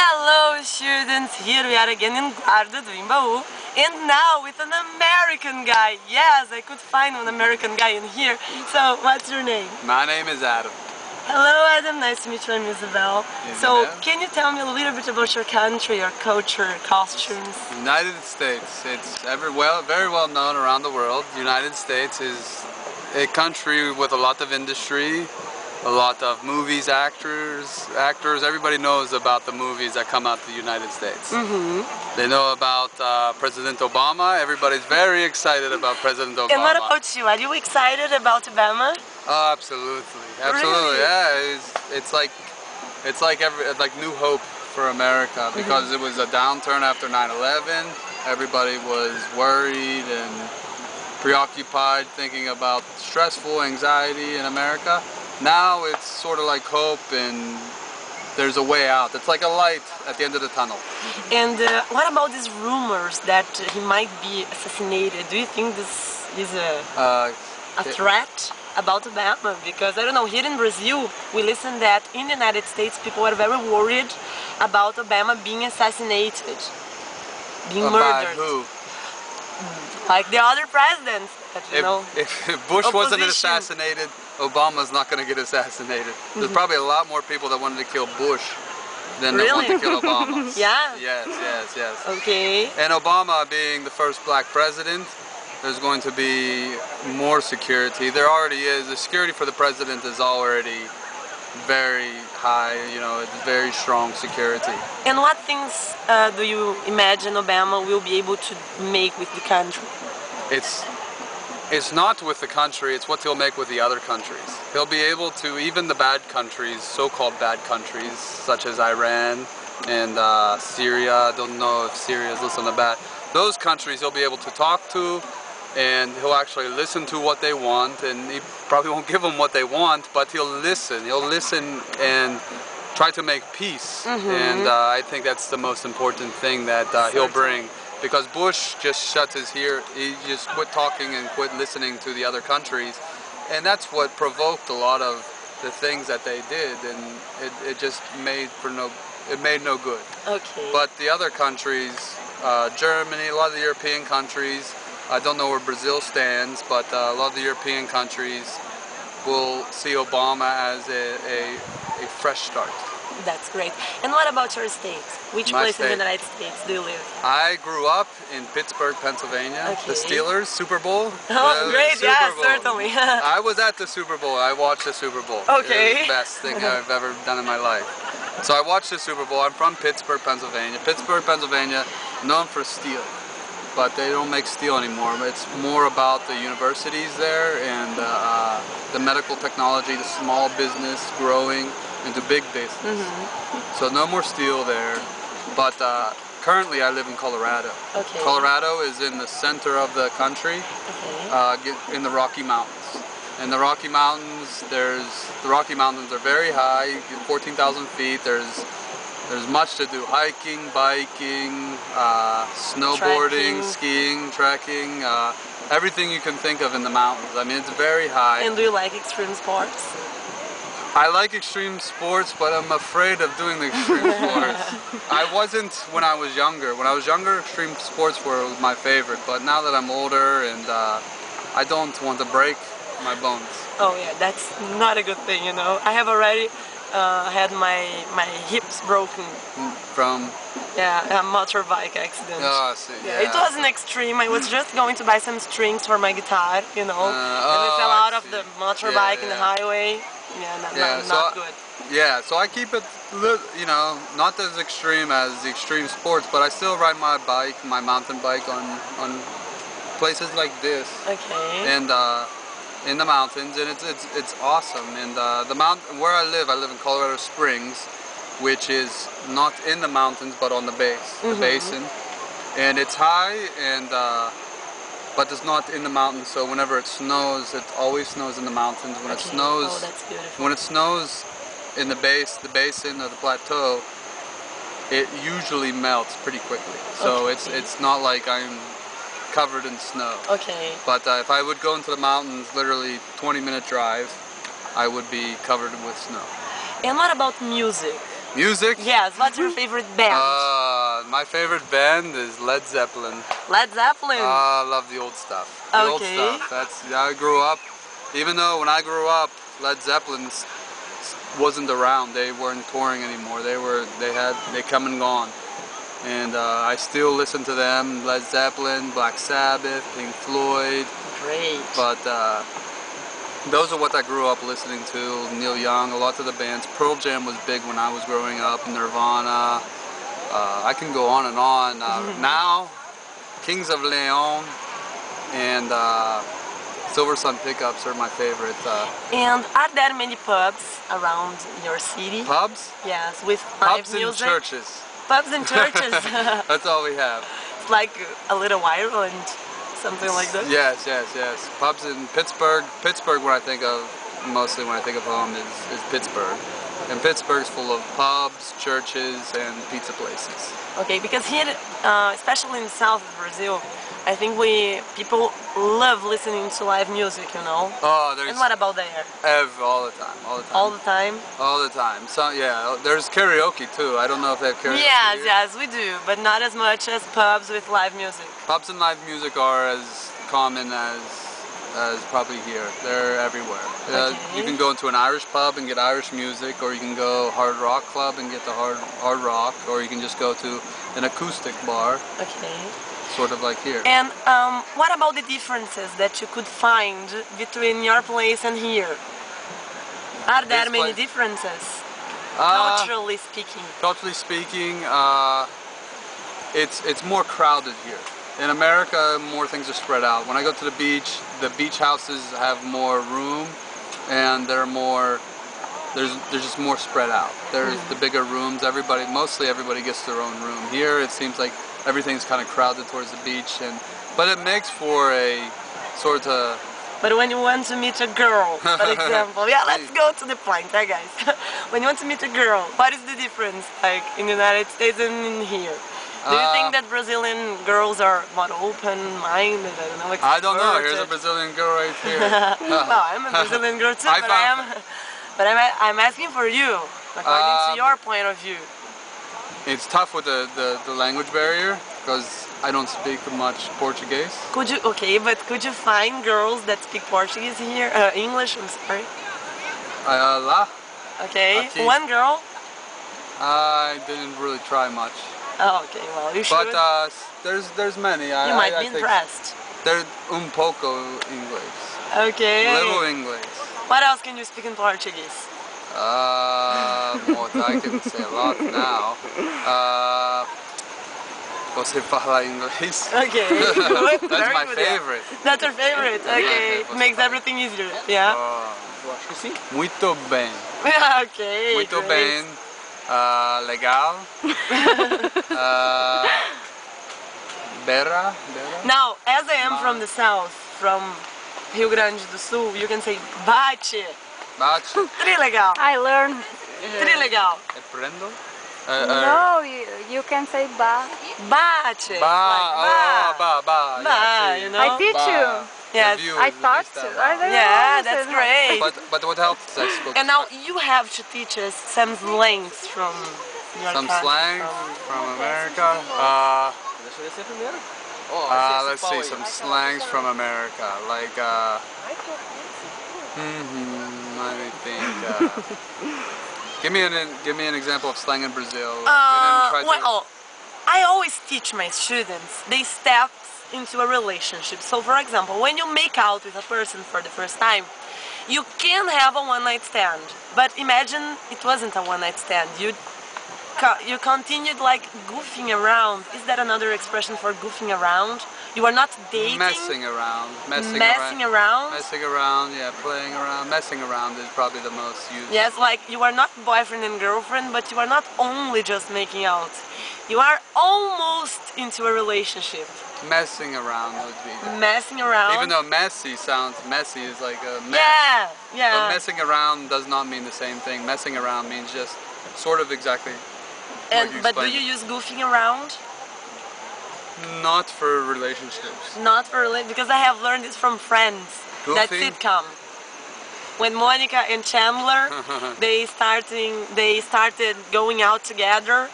Hello students, here we are again in Guarda do Imbaú, and now with an American guy. Yes, I could find an American guy in here. So, what's your name? My name is Adam. Hello Adam, nice to meet you. I'm Isabel. So, can you tell me a little bit about your country, your culture, costumes? United States. It's very well known around the world. The United States is a country with a lot of industry, a lot of movies, actors. Everybody knows about the movies that come out of the United States. They know about President Obama. Everybody's very excited about President Obama. And what about you? Are you excited about Obama? Oh, absolutely, absolutely. Really? Yeah, it's like new hope for America because it was a downturn after 9/11. Everybody was worried and preoccupied, thinking about stressful anxiety in America. Now it's sort of like hope and there's a way out. It's like a light at the end of the tunnel. And what about these rumors that he might be assassinated? Do you think this is a threat about Obama? Because I don't know, here in Brazil we listen that in the United States people are very worried about Obama being assassinated, being murdered. By who? Like the other presidents, you know. If Bush wasn't assassinated, Obama's not going to get assassinated. There's probably a lot more people that wanted to kill Bush than that want to kill Obama. Yeah? Yes. Okay. And Obama being the first black president, there's going to be more security. There already is. The security for the president is already very high, you know, it's very strong security. And what things do you imagine Obama will be able to make with the country? It's not with the country, it's what he'll make with the other countries. He'll be able to, even the bad countries, so-called bad countries, such as Iran and Syria, I don't know if Syria is listed on the bad, those countries he'll be able to talk to, and he'll actually listen to what they want, and he probably won't give them what they want, but he'll listen and try to make peace. And I think that's the most important thing that he'll bring. Because Bush just shuts his ear, he just quit talking and quit listening to the other countries, and that's what provoked a lot of the things that they did, and it just made no good. Okay. But the other countries, Germany, a lot of the European countries, I don't know where Brazil stands, but a lot of the European countries will see Obama as a fresh start. That's great. And what about your state? Which place in the United States do you live? I grew up in Pittsburgh, Pennsylvania. Okay. The Steelers, Super Bowl. Oh, great, yeah, certainly. I was at the Super Bowl. I watched the Super Bowl. Okay. It was the best thing I've ever done in my life. So I watched the Super Bowl. I'm from Pittsburgh, Pennsylvania. Pittsburgh, Pennsylvania, known for steel. But they don't make steel anymore. It's more about the universities there and the medical technology, the small business growing into big business. So no more steel there. But currently I live in Colorado. Okay. Colorado is in the center of the country, in the Rocky Mountains. And the Rocky Mountains, the Rocky Mountains are very high, 14,000 feet. There's much to do: hiking, biking, snowboarding, skiing, trekking, everything you can think of in the mountains. I mean, it's very high. And do you like extreme sports? I like extreme sports, but I'm afraid of doing the extreme sports. I wasn't when I was younger. When I was younger, extreme sports were my favorite, but now that I'm older and I don't want to break my bones. Oh yeah, that's not a good thing, you know. I have already had my hips broken from a motorbike accident. Oh, I see. Yeah. It wasn't extreme. I was just going to buy some strings for my guitar, you know, and I fell out of the motorbike in the highway. Not good. Yeah, so I keep it, you know, not as extreme as the extreme sports, but I still ride my bike, my mountain bike, on places like this. Okay. And in the mountains, and it's awesome. And the mountain where I live in Colorado Springs, which is not in the mountains but on the base, the basin, and it's high and but it's not in the mountains. So whenever it snows, it always snows in the mountains. When it snows, oh, that's beautiful. When it snows in the basin or the plateau, it usually melts pretty quickly. So it's not like I'm covered in snow. Okay. But if I would go into the mountains, literally 20-minute drive, I would be covered with snow. And what about music? Music? Yes, what's your favorite band? My favorite band is Led Zeppelin. Led Zeppelin? I love the old stuff. The old stuff. I grew up, even though when I grew up, Led Zeppelin wasn't around. They weren't touring anymore. They come and gone. And I still listen to them. Led Zeppelin, Black Sabbath, Pink Floyd. Great. But those are what I grew up listening to. Neil Young, a lot of the bands. Pearl Jam was big when I was growing up. Nirvana. I can go on and on. Now, Kings of Leon and Silver Sun Pickups are my favorite. And are there many pubs around your city? Pubs? Yes, with live Pubs music. and churches. Pubs and churches. That's all we have. It's like a little Ireland, something like that. Yes, yes, yes. Pubs in Pittsburgh. Pittsburgh, mostly when I think of home, is Pittsburgh. And Pittsburgh's full of pubs, churches, and pizza places. Okay, because here, especially in the south of Brazil, I think people love listening to live music, you know. Oh, there's. And what about there? All the time, all the time. All the time? All the time. So yeah, there's karaoke too. I don't know if they have karaoke. Yes, here. yes, we do, but not as much as pubs with live music. Pubs and live music are as common as probably here. They're everywhere. Okay. You can go into an Irish pub and get Irish music, or you can go hard rock club and get the hard rock, or you can just go to an acoustic bar. Okay. Sort of like here. And what about the differences that you could find between your place and here? Are there many differences, culturally speaking? Culturally speaking, it's more crowded here. In America, more things are spread out. When I go to the beach houses have more room, and there's just more spread out. There's the bigger rooms. Mostly everybody gets their own room. Here, it seems like everything's kind of crowded towards the beach, but it makes for a sort of. But when you want to meet a girl, for example, yeah, let's go to the point, guys. When you want to meet a girl, what is the difference, like in the United States and in here? Do you think that Brazilian girls are more open-minded? I don't know. Here's a Brazilian girl right here. Well, I'm a Brazilian girl too, but I'm asking for you, according to your point of view. It's tough with the language barrier because I don't speak much Portuguese. Could you find girls that speak Portuguese here? English, I'm sorry. Lá. Okay, Aqui. one girl? I didn't really try much. Oh, okay, well, you should. But there's many. You might be impressed. There's pouco English. Okay. Little English. What else can you speak in Portuguese? What I can say a lot now. Você fala inglês? Okay, good. That's my favorite. That's your favorite, okay. Makes everything easier, yeah? Muito bem. Okay, Muito great. bem. Legal. Bera. Now, as I am from the south, from Rio Grande do Sul, you can say bate. Bate. Trilegal. I learned. Trilegal. Aprendo. No, you can say ba. Bate. Ba. You know? I teach you. Yes. I thought so. Yeah, that's great. But what helps is I spoke. And now you have to teach us some slangs from your some country, slang from America. Let's see some slangs from America. Like let me think. Give me an example of slang in Brazil. Well, I always teach my students the steps into a relationship. So for example, when you make out with a person for the first time, you can have a one-night stand, but imagine it wasn't a one-night stand. You continued like goofing around. Is that another expression for goofing around? You are not dating. Messing around, yeah, playing around. Messing around is probably the most used. Yes, like you are not boyfriend and girlfriend, but you are not only just making out. You are almost into a relationship. Messing around would be. Messing around. Even though messy is like a mess. Yeah. But messing around does not mean the same thing. Messing around means just sort of exactly. But do you use goofing around? Not for relationships. Not for because I have learned this from Friends. Goofing? That sitcom. when Monica and Chandler they started going out together.